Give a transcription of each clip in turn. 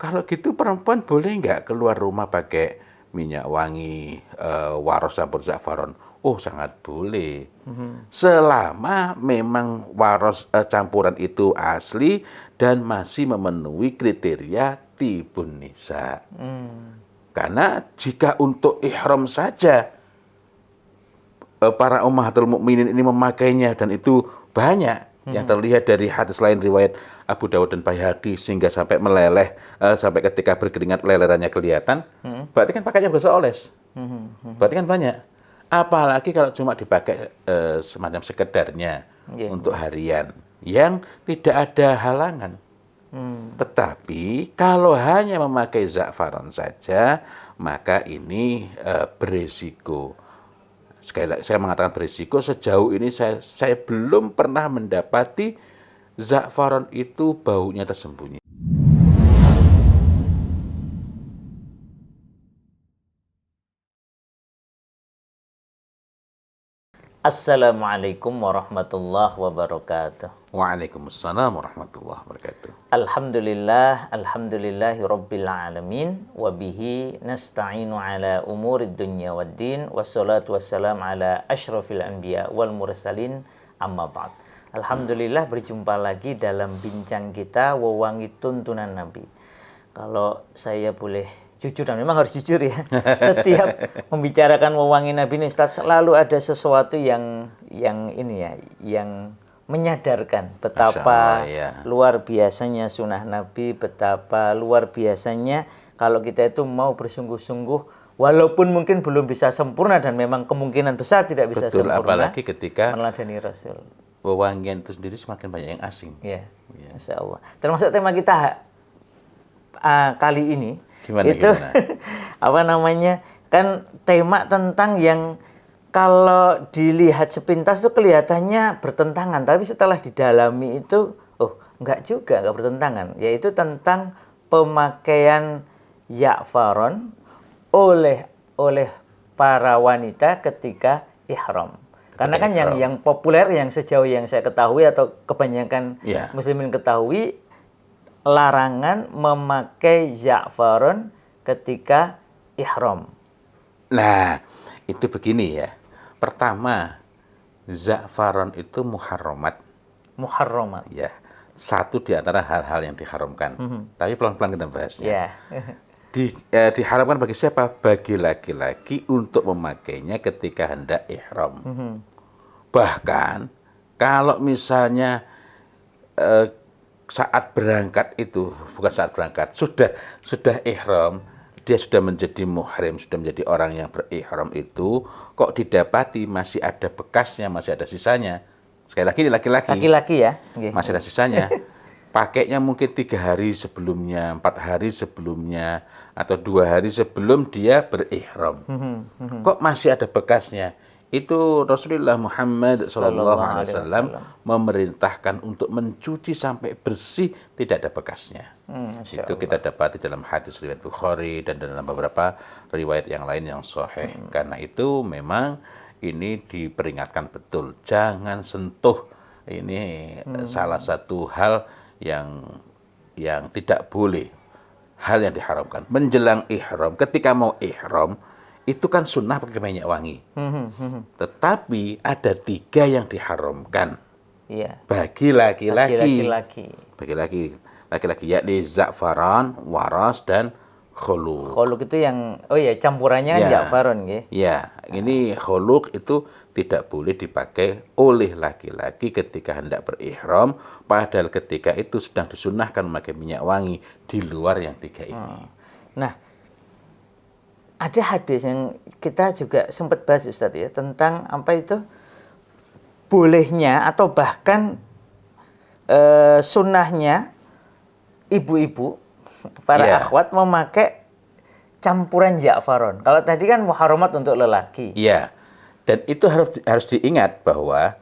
kalau gitu perempuan boleh nggak keluar rumah pakai minyak wangi waros campur za'faron? Oh, sangat boleh. Selama memang waros campuran itu asli dan masih memenuhi kriteria tibun nisa. Karena jika untuk ihram saja para ummahatul mukminin ini memakainya dan itu banyak yang terlihat dari hadis lain riwayat Abu Dawud dan Baihaqi sehingga sampai meleleh sampai ketika berkeringat lelerannya kelihatan, berarti kan pakainya bisa oles. Berarti kan banyak. Apalagi kalau cuma dipakai semacam sekedarnya untuk harian yang tidak ada halangan. Tetapi kalau hanya memakai za'faron saja, maka ini berisiko. Sekali lagi saya mengatakan berisiko, sejauh ini saya belum pernah mendapati za'faron itu baunya tersembunyi. Assalamualaikum warahmatullahi wabarakatuh. Waalaikumsalam warahmatullahi wabarakatuh. Alhamdulillahi rabbil alamin, wabihi nasta'inu ala umurid dunya waddin, wassalatu wassalam ala ashrafil anbiya wal mursalin, amma ba'd. Alhamdulillah berjumpa lagi dalam bincang kita Wewangi Tuntunan Nabi. Kalau saya boleh jujur, dan memang harus jujur ya, setiap membicarakan wewangi Nabi ini Ustaz, selalu ada sesuatu yang ini ya, yang menyadarkan betapa luar biasanya sunnah Nabi, betapa luar biasanya kalau kita itu mau bersungguh-sungguh, walaupun mungkin belum bisa sempurna dan memang kemungkinan besar tidak bisa sempurna. Apalagi ketika meneladani Rasul. Wewangian itu sendiri semakin banyak yang asing. Ya, Masya Allah. Termasuk tema kita kali ini. Gimana? Apa namanya? Kan tema tentang yang kalau dilihat sepintas itu kelihatannya bertentangan, tapi setelah didalami itu, enggak bertentangan. Yaitu tentang pemakaian za'faron oleh para wanita ketika ihram. Karena kan yang populer, yang sejauh yang saya ketahui atau kebanyakan muslimin ketahui, larangan memakai za'faron ketika ihram. Nah, itu begini ya. Pertama, za'faron itu muharramat. Muharramat. Ya, satu di antara hal-hal yang diharamkan. Tapi pelan-pelan kita bahasnya. Diharamkan bagi siapa? Bagi laki-laki untuk memakainya ketika hendak ihram. Bahkan kalau misalnya saat berangkat itu, bukan saat berangkat, sudah ihram, dia sudah menjadi muhrim, sudah menjadi orang yang berihram itu, kok didapati masih ada bekasnya, masih ada sisanya. Sekali lagi laki-laki. Laki-laki ya. Masih ada sisanya. Pakainya mungkin 3 hari sebelumnya, 4 hari sebelumnya, atau 2 hari sebelum dia berihram. Kok masih ada bekasnya? Itu Rasulullah Muhammad SAW memerintahkan untuk mencuci sampai bersih, tidak ada bekasnya. Itu kita dapati dalam hadis riwayat Bukhari dan dalam beberapa riwayat yang lain yang sahih. Karena itu memang ini diperingatkan betul, jangan sentuh. Ini salah satu hal yang tidak boleh, hal yang diharamkan. Menjelang ihram, ketika mau ihram, itu kan sunnah pakai minyak wangi. Tetapi ada 3 yang diharamkan. Bagi laki-laki. Yakni za'faran, waras, dan khuluq. Khuluq itu yang, campurannya kan za'faron. Ya, ini khuluq itu tidak boleh dipakai oleh laki-laki ketika hendak berihram, padahal ketika itu sedang disunnahkan memakai minyak wangi di luar yang 3 ini. Nah, ada hadis yang kita juga sempat bahas Ustadz ya, tentang apa itu bolehnya atau bahkan sunnahnya ibu-ibu, para akhwat memakai campuran za'faron. Kalau tadi kan muharramat untuk lelaki. Iya. Dan itu harus diingat bahwa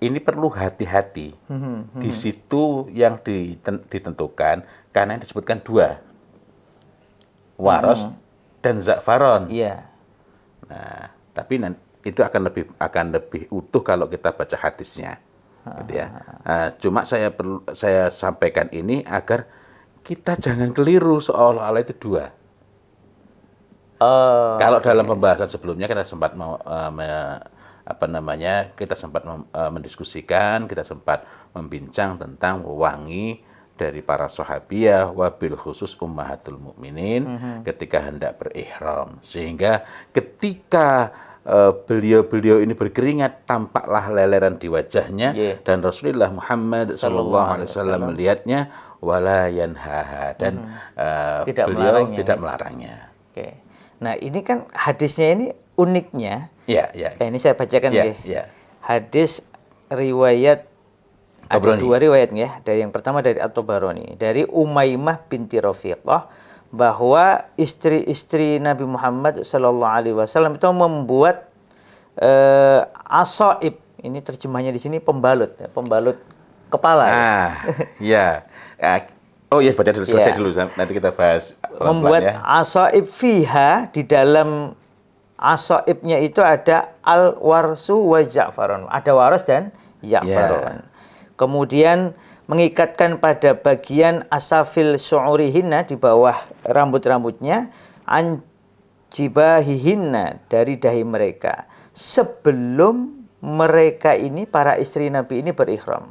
ini perlu hati-hati. Di situ yang ditentukan, karena yang disebutkan 2. Waros dan za'faron. Nah, tapi itu akan lebih utuh kalau kita baca hadisnya. Gitu ya. Cuma saya sampaikan ini agar kita jangan keliru seolah-olah itu dua. Kalau dalam pembahasan sebelumnya kita sempat mendiskusikan, kita sempat membincang tentang wewangi dari para sahabiyah wabil khusus ummahatul mukminin ketika hendak berihram, sehingga ketika beliau-beliau ini berkeringat tampaklah leleran di wajahnya, dan Rasulullah Muhammad SAW melihatnya wala yanhaha, dan beliau tidak melarangnya. Oke. Nah, ini kan hadisnya ini uniknya. Ya. Ini saya bacakan ya. Hadis riwayat Tabrani. Ada dua riwayat ya. Dari yang pertama dari At-Tabarani, dari Umaymah binti Rafiqah, bahwa istri-istri Nabi Muhammad SAW itu membuat asaib. Ini terjemahnya di sini pembalut, pembalut kepala. Ya. Oh iya, baca dulu, selesai dulu, nanti kita bahas pelan-pelan, membuat ya. asaib fiha, di dalam asaibnya itu ada al-warsu wa ja'farun. Ada waras dan ja'farun. Kemudian mengikatkan pada bagian asafil syu'urihinna, di bawah rambut-rambutnya, an jibahihinna, dari dahi mereka, sebelum mereka ini, para istri Nabi ini berihram.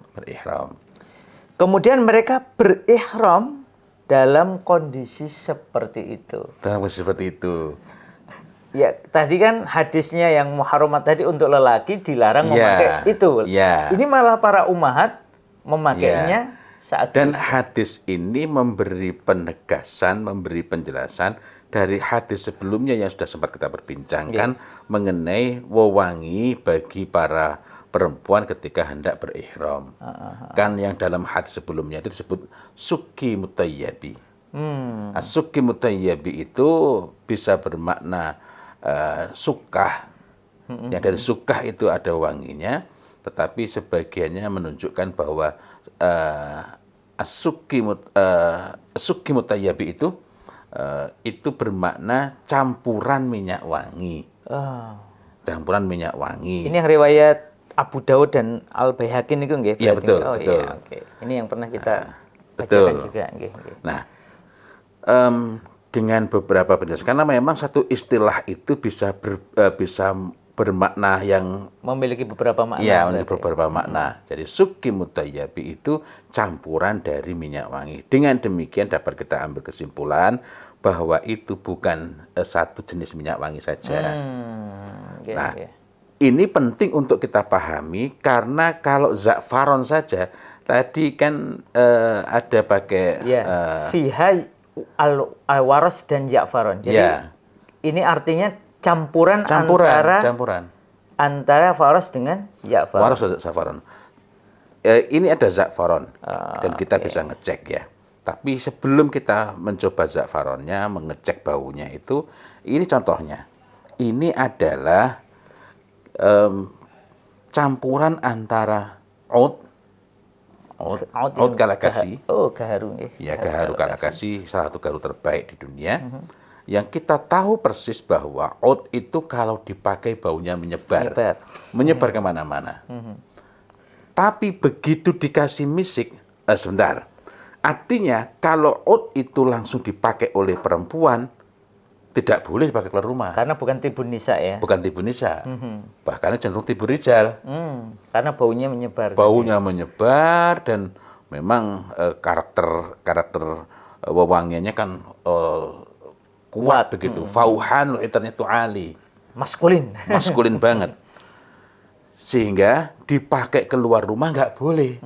Kemudian mereka berihram dalam kondisi seperti itu. Ya, tadi kan hadisnya yang muharramat tadi untuk lelaki dilarang memakai itu. Ini malah para ummahat memakainya saat dan itu. Hadis ini memberi penegasan, memberi penjelasan dari hadis sebelumnya yang sudah sempat kita perbincangkan mengenai wewangi bagi para perempuan ketika hendak berihram. Kan yang dalam hadis sebelumnya itu disebut suki mutayyabi. Suki mutayyabi itu bisa bermakna sukah. Yang dari sukah itu ada wanginya, tetapi sebagiannya menunjukkan bahwa suki mutayyabi itu bermakna campuran minyak wangi. Campuran minyak wangi. Ini yang riwayat Abu Dawud dan Al-Baihaqi itu nggih? Iya, betul. Iya, oke. Ini yang pernah kita bacakan juga nggih. Nah, dengan beberapa penjelasan, karena memang satu istilah itu bisa bermakna yang memiliki beberapa makna. Iya, memiliki beberapa makna. Jadi suki mutayyabi itu campuran dari minyak wangi. Dengan demikian dapat kita ambil kesimpulan bahwa itu bukan satu jenis minyak wangi saja. Ini penting untuk kita pahami, karena kalau za'faron saja tadi kan ada pakai fiha al-waras dan ja'faron. Jadi ini artinya campuran antara faros dengan ja'faron. Waras dan za'faron. Ini ada za'faron dan kita bisa ngecek ya. Tapi sebelum kita mencoba za'faronnya, mengecek baunya itu, ini contohnya. Ini adalah campuran antara oud kalakasi. Gaharu. Ya, gaharu kalakasi, salah satu gaharu terbaik di dunia. Yang kita tahu persis bahwa oud itu kalau dipakai baunya menyebar kemana-mana. Tapi begitu dikasih misik, sebentar. Artinya kalau oud itu langsung dipakai oleh perempuan, tidak boleh dipakai keluar rumah. Karena bukan tibun nisa ya. Bukan tibun nisa. Bahkan cenderung tibun rijal. Karena baunya menyebar. Baunya menyebar, dan memang karakter wewangiannya kan kuat begitu. Fauhan itu ali. Maskulin banget. Sehingga dipakai keluar rumah nggak boleh.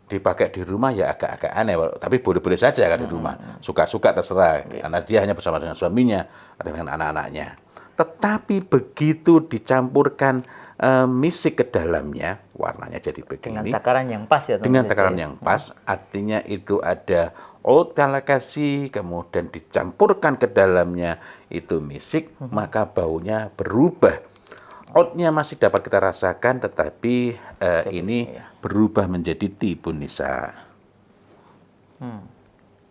Dipakai di rumah ya agak-agak aneh, tapi boleh-boleh saja kan di rumah. Suka-suka terserah, karena dia hanya bersama dengan suaminya atau dengan anak-anaknya. Tetapi begitu dicampurkan misik ke dalamnya, warnanya jadi begini. Dengan takaran yang pas ya. Dengan takaran yang pas, artinya itu ada oud kalakasi, kemudian dicampurkan ke dalamnya itu misik, maka baunya berubah. Oudnya masih dapat kita rasakan, tetapi ini berubah menjadi tibun nisa.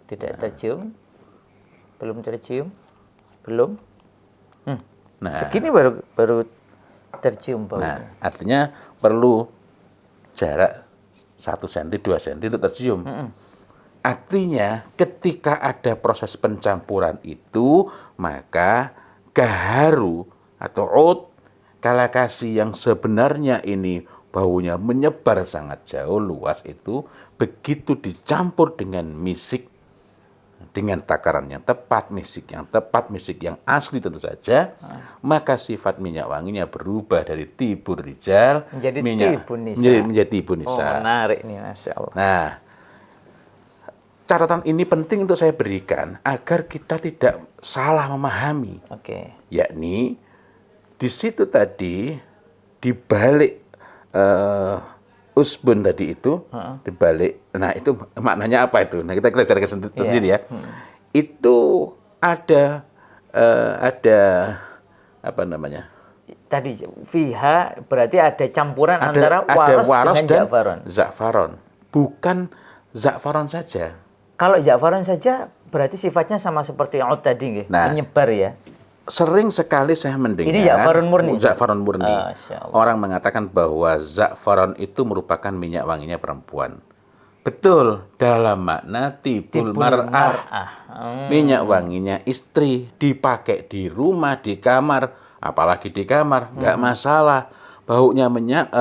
Tidak tercium? Belum tercium? Belum? Nah, segini baru tercium baunya. Nah, artinya perlu jarak 1 cm, 2 cm untuk tercium. Artinya ketika ada proses pencampuran itu, maka gaharu atau ud, kalakasi yang sebenarnya ini baunya menyebar sangat jauh luas itu, begitu dicampur dengan misik, dengan takaran yang tepat, misik yang tepat, misik yang asli tentu saja, maka sifat minyak wanginya berubah dari tibur rijal Menjadi tibun nisa. menjadi tibun Oh, nisa. menarik nih, Masya Allah. Nah, catatan ini penting untuk saya berikan agar kita tidak salah memahami, Oke. yakni di situ tadi di balik usbun tadi itu, di balik, nah itu maknanya apa itu? Nah kita carikan sendiri ya. Itu ada apa namanya? Tadi fiha berarti ada campuran Ada antara waras dengan dan za'faron. za'faron. Bukan za'faron saja. Kalau za'faron saja berarti sifatnya sama seperti yang tadi nggih, Nah, menyebar ya. Sering sekali saya mendengar Ini za'faron murni. Za'faron murni. Masya Allah. Orang mengatakan bahwa za'faron itu merupakan minyak wanginya perempuan. Betul, dalam makna tibul mar'ah. Minyak wanginya istri, dipakai di rumah, di kamar, apalagi di kamar, nggak masalah. Baunya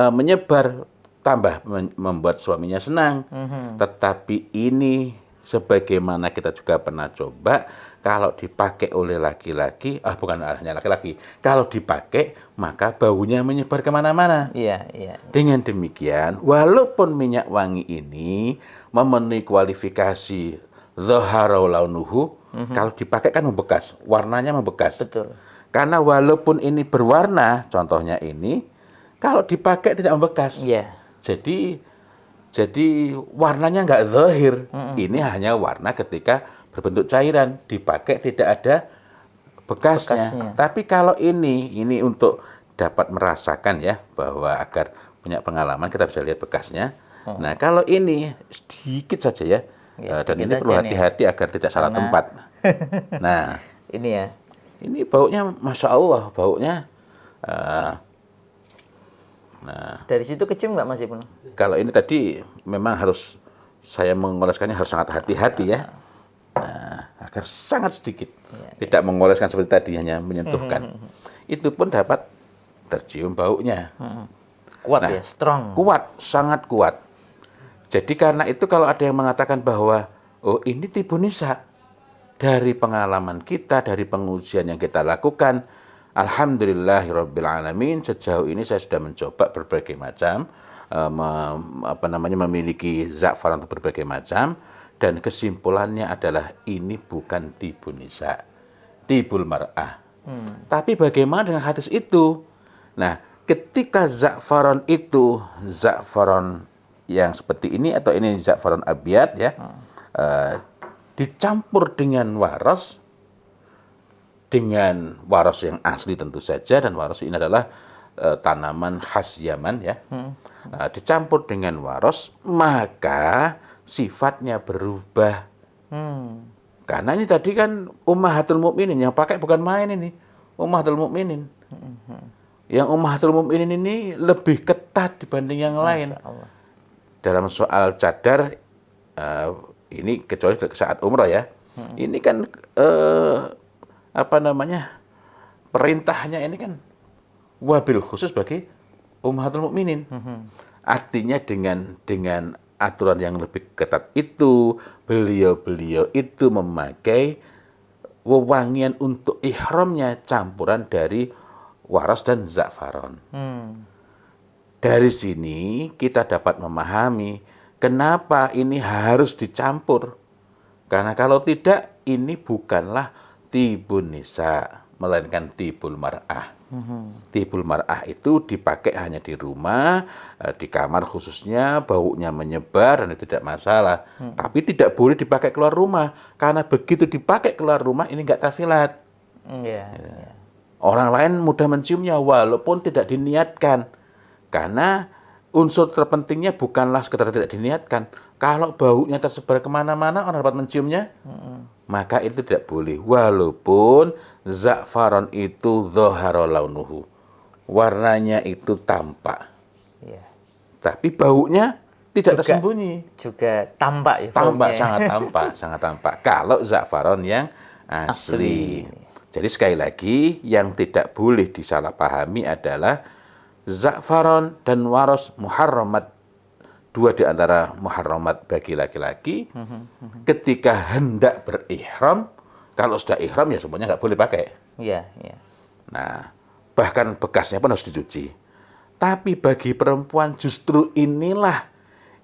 menyebar, tambah membuat suaminya senang. Tetapi ini sebagaimana kita juga pernah coba, kalau dipakai oleh laki-laki, bukan hanya laki-laki, kalau dipakai maka baunya menyebar kemana-mana. Iya, iya. Dengan demikian, walaupun minyak wangi ini memenuhi kualifikasi zaharau launuhu, kalau dipakai kan membekas, warnanya membekas. Betul. Karena walaupun ini berwarna, contohnya ini, kalau dipakai tidak membekas. Iya. Jadi warnanya nggak zahir. Ini hanya warna ketika berbentuk cairan, dipakai tidak ada bekasnya. Tapi kalau ini untuk dapat merasakan ya, bahwa agar punya pengalaman kita bisa lihat bekasnya. Nah kalau ini sedikit saja ya, dan ini perlu hati-hati agar tidak salah tempat. Nah ini ya. Ini baunya, masya Allah, baunya. Nah, dari situ kecium nggak Mas Ibnu? Kalau ini tadi memang harus saya mengoleskannya harus sangat hati-hati ya. Nah, agar sangat sedikit, tidak mengoleskan seperti tadi, hanya menyentuhkan. Itu pun dapat tercium baunya. Kuat ya, strong. Kuat, sangat kuat. Jadi karena itu kalau ada yang mengatakan bahwa oh ini tibu nisa, dari pengalaman kita, dari pengujian yang kita lakukan, alhamdulillahirabbil sejauh ini saya sudah mencoba berbagai macam memiliki za'faron untuk berbagai macam, dan kesimpulannya adalah ini bukan tibu nisa, tibul mar'ah. Tapi bagaimana dengan hadis itu? Nah, ketika za'faron itu za'faron yang seperti ini atau ini za'faron abyad ya, dicampur dengan waras yang asli tentu saja, dan waras ini adalah tanaman khas Yaman ya. Dicampur dengan waras, maka sifatnya berubah. Karena ini tadi kan ummahatul mukminin, yang pakai bukan main ini, ummahatul mukminin. Yang ummahatul mukminin ini lebih ketat dibanding yang lain. Dalam soal cadar, ini kecuali saat umrah ya. Ini kan perintahnya ini kan wabil khusus bagi ummahatul mukminin. Artinya dengan aturan yang lebih ketat itu, beliau itu memakai wewangian untuk ihramnya campuran dari waras dan za'faron. Dari sini kita dapat memahami kenapa ini harus dicampur. Karena kalau tidak, ini bukanlah tibun nisa, melainkan tibul mar'ah. Tibul mar'ah itu dipakai hanya di rumah, di kamar khususnya, baunya menyebar dan itu tidak masalah. Tapi tidak boleh dipakai keluar rumah, karena begitu dipakai keluar rumah ini nggak kafilat. Orang lain mudah menciumnya walaupun tidak diniatkan. Karena unsur terpentingnya bukanlah sekedar tidak diniatkan. Kalau baunya tersebar kemana-mana, orang dapat menciumnya, maka itu tidak boleh. Walaupun za'faron itu dhahara launuhu, warnanya itu tampak. Tapi baunya tidak Juga- tersembunyi. Juga tampak ya Tampak, baunya. sangat tampak, sangat tampak. Kalau za'faron yang asli. Jadi sekali lagi, yang tidak boleh disalahpahami adalah za'faron dan waros muharramat. Dua di antara muharramat bagi laki-laki. Ketika hendak berihram, kalau sudah ihram ya semuanya nggak boleh pakai. Iya, iya. Nah, bahkan bekasnya pun harus dicuci. Tapi bagi perempuan justru inilah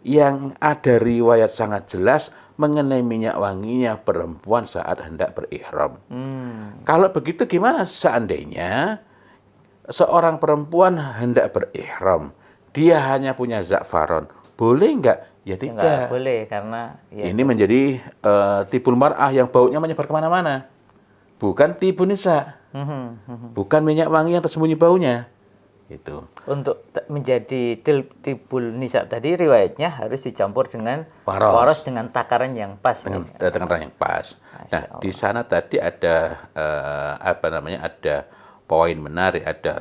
yang ada riwayat sangat jelas mengenai minyak wanginya perempuan saat hendak berihram. Kalau begitu gimana seandainya seorang perempuan hendak berihram, dia hanya punya za'faron, boleh nggak? Ya Nggak tidak. boleh karena ya Ini menjadi tibul mar'ah yang baunya menyebar kemana-mana. Bukan tibu nisa. Bukan minyak wangi yang tersembunyi baunya. Itu. untuk menjadi tibul nisa tadi riwayatnya harus dicampur dengan Waros. dengan takaran yang pas. Dengan yang pas. Nah, di sana tadi ada ada poin menarik, ada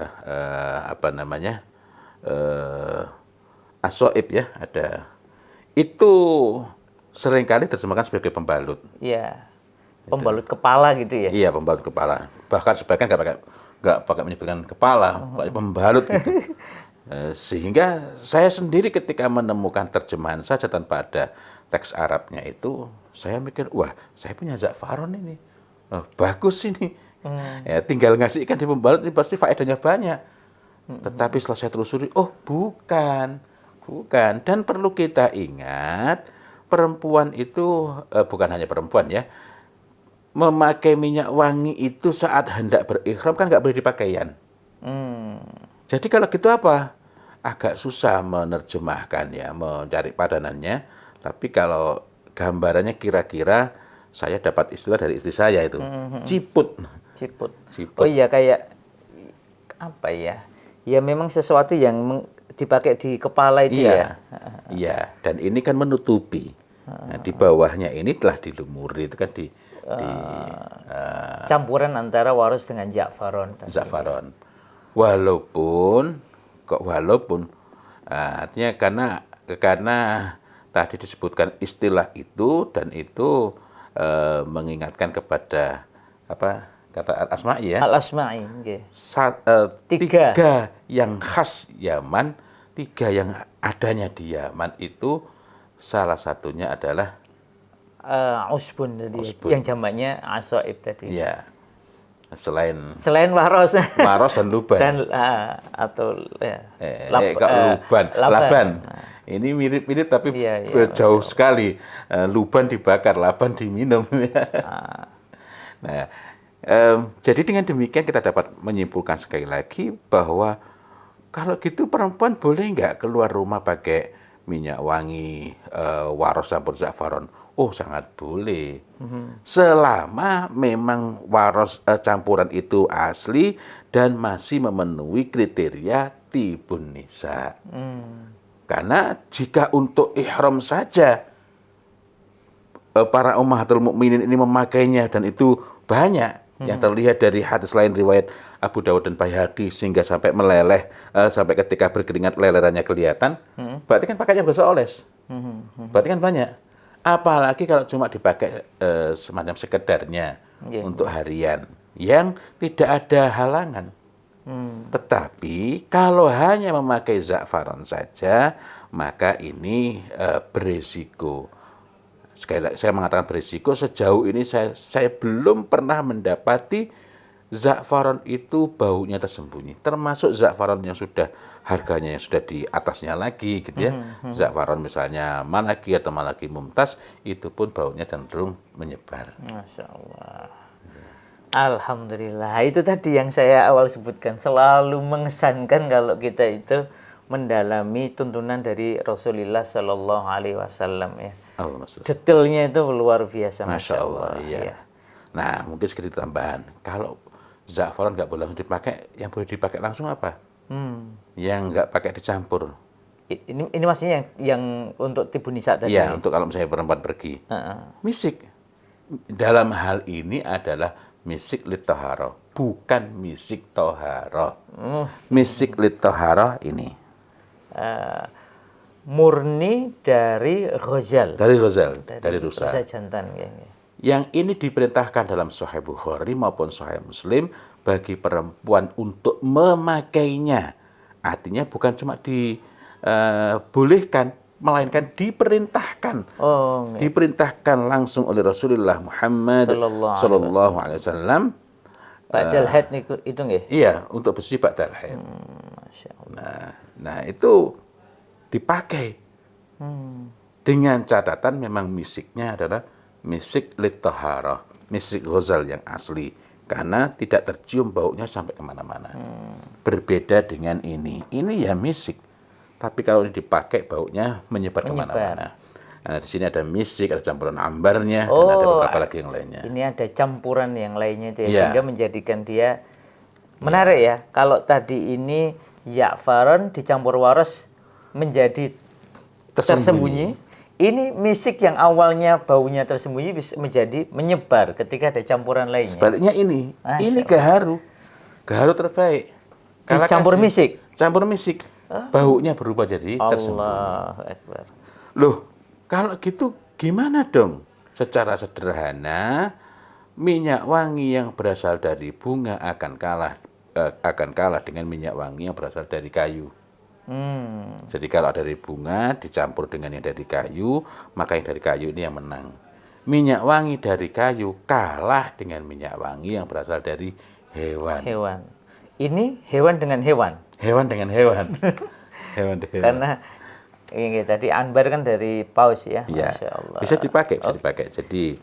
asoib ya, ada itu seringkali terjemahkan sebagai pembalut. Iya. Pembalut kepala gitu ya. Iya, pembalut kepala. Bahkan sebagian nggak pakai menyebutkan kepala, pakai pembalut gitu. Sehingga saya sendiri ketika menemukan terjemahan saja tanpa ada teks Arabnya itu, saya mikir, wah, saya punya za'faron ini. Oh, bagus ini. Ya, tinggal ngasih ikan di pembalut ini pasti faedahnya banyak. Tetapi setelah saya telusuri, oh bukan. Bukan. Dan perlu kita ingat, perempuan itu, bukan hanya perempuan ya, memakai minyak wangi itu saat hendak berihram kan nggak boleh di pakaian. Jadi kalau gitu apa? Agak susah menerjemahkan ya, mencari padanannya. Tapi kalau gambarannya kira-kira saya dapat istilah dari istri saya itu, ciput. Ciput. Ciput. Oh iya, kayak apa ya? Ya memang sesuatu yang dipakai di kepala itu ya. Iya, dan ini kan menutupi. Nah, di bawahnya ini telah dilumuri itu kan Campuran antara waros dengan za'faron. za'faron. Walaupun artinya karena tadi disebutkan istilah itu dan itu mengingatkan kepada apa kata Al-Asma'i ya. Al-Asma'i, nggih. Tiga yang khas Yaman, tiga yang adanya di Yaman itu salah satunya adalah Usbun tadi, Usbun. yang jamaknya asoib tadi. ya selain Selain waros maros dan luban. dan atau ya, Laban. Ini mirip-mirip tapi Iya, iya, jauh sekali. Luban dibakar, laban diminum. Nah, jadi dengan demikian kita dapat menyimpulkan sekali lagi bahwa kalau gitu perempuan boleh nggak keluar rumah pakai minyak wangi waros campur za'faron? Oh, sangat boleh. Selama memang waros campuran itu asli dan masih memenuhi kriteria tibun nisa. Karena jika untuk ihram saja para ummahatul mukminin ini memakainya dan itu banyak yang terlihat dari hadis lain riwayat Abu Dawud dan Baihaqi sehingga sampai meleleh sampai ketika berkeringat lelerannya kelihatan, berarti kan pakainya nggak usah oles. Berarti kan banyak. Apalagi kalau cuma dipakai semacam sekedarnya untuk harian yang tidak ada halangan. Tetapi kalau hanya memakai za'faron saja, maka ini berisiko. Sekali lagi saya mengatakan berisiko, sejauh ini saya belum pernah mendapati za'faron itu baunya tersembunyi. Termasuk za'faron yang sudah harganya yang sudah di atasnya lagi gitu ya. Za'faron misalnya Malaki atau Malaki Mumtaz, itu pun baunya cenderung menyebar. Masya Allah. Alhamdulillah. Itu tadi yang saya awal sebutkan. Selalu mengesankan kalau kita itu mendalami tuntunan dari Rasulullah Sallallahu Alaihi Wasallam ya. Detailnya itu luar biasa. Masya Allah. Iya. Nah, mungkin sedikit tambahan. Kalau za'faron nggak boleh langsung dipakai, yang boleh dipakai langsung apa? Yang nggak pakai dicampur. Ini maksudnya yang untuk tibu nisa tadi. Iya, untuk kalau misalnya perempuan pergi. Misik. Dalam hal ini adalah misik litoharo, bukan misik toharo. Misik litoharo ini. murni dari Ghazal. Dari Ghazal, dari rusa. Rusa jantan. Ya. Yang ini diperintahkan dalam Sahih Bukhari maupun Sahih Muslim bagi perempuan untuk memakainya. Artinya bukan cuma dibolehkan, melainkan diperintahkan. Oh, nggih. Diperintahkan langsung oleh Rasulullah Muhammad sallallahu alaihi wasallam. Ba'dal haid niku itu nggih. Iya, untuk bersuci ba'dal haid. Masya Allah. Nah, itu dipakai. Dengan catatan memang misiknya adalah misik litahharah, misik Ghazal yang asli. Karena tidak tercium baunya sampai kemana-mana. Berbeda dengan ini. Ini ya misik. Tapi kalau ini dipakai baunya menyebar kemana-mana. Nah, di sini ada misik, ada campuran ambarnya, dan ada beberapa lagi yang lainnya. Ini ada campuran yang lainnya itu ya, Iya. sehingga menjadikan dia menarik ya. Kalau tadi ini ya'faron dicampur waras menjadi tersembunyi. Ini misik yang awalnya baunya tersembunyi bisa menjadi menyebar ketika ada campuran lainnya. Sebaliknya ini gaharu. Gaharu terbaik. Dicampur misik. Campur misik. Baunya berubah jadi tersembunyi. Allahu Akbar. Loh, kalau gitu gimana dong? Secara sederhana, minyak wangi yang berasal dari bunga akan kalah dengan minyak wangi yang berasal dari kayu. Jadi kalau dari bunga dicampur dengan yang dari kayu, maka yang dari kayu ini yang menang. Minyak wangi dari kayu kalah dengan minyak wangi yang berasal dari hewan. Hewan. Ini hewan dengan hewan. Hewan dengan hewan. Hewan dengan hewan. Karena ini tadi ambar kan dari paus ya. Iya. Masya Allah. Bisa dipakai. Jadi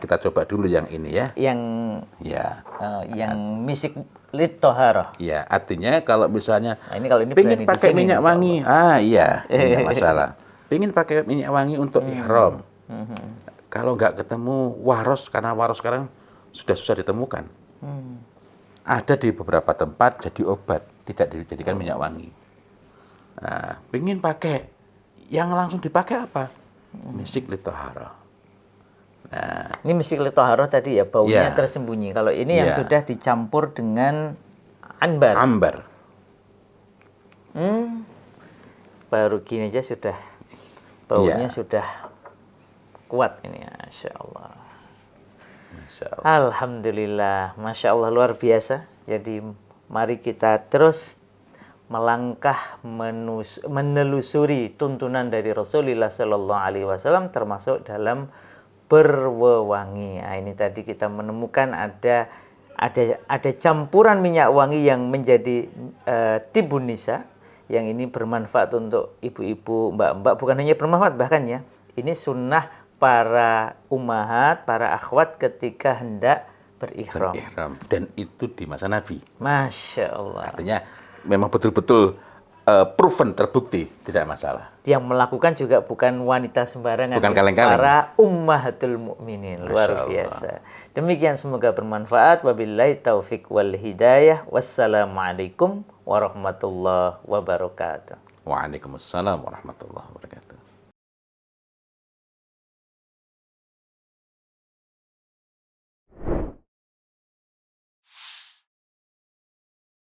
kita coba dulu yang ini ya. Yang misik littoharah. Ya, artinya kalau misalnya ini kalau ini pengen berani pakai di sini, minyak insya wangi, enggak masalah. Pengen pakai minyak wangi untuk ihram. Kalau nggak ketemu waros, karena waros sekarang sudah susah ditemukan. Ada di beberapa tempat jadi obat, tidak dijadikan minyak wangi. Nah, pengen pakai, yang langsung dipakai apa? Misik littoharah. Nah, ini misik littoharah tadi ya, baunya tersembunyi. Kalau ini yang sudah dicampur dengan ambar. Ambar. Baru gini aja sudah baunya sudah kuat ini, Masya Allah. Masya Allah. Alhamdulillah, Masya Allah, luar biasa. Jadi mari kita terus melangkah menelusuri tuntunan dari Rasulullah Sallallahu Alaihi Wasallam, termasuk dalam berwewangi. Nah, ini tadi kita menemukan ada campuran minyak wangi yang menjadi tibun nisa, yang ini bermanfaat untuk ibu-ibu, mbak-mbak, bukan hanya bermanfaat, bahkan ya ini sunnah para ummahat, para akhwat ketika hendak berihram. Dan itu di masa Nabi. Masya Allah. Artinya memang betul-betul proven, terbukti, tidak masalah. Yang melakukan juga bukan wanita sembarangan. Bukan kaleng-kaleng. Para ummahatul mukminin. Luar biasa. Demikian, semoga bermanfaat. Wabillahi taufiq wal hidayah. Wassalamualaikum warahmatullahi wabarakatuh. Waalaikumsalam warahmatullahi wabarakatuh.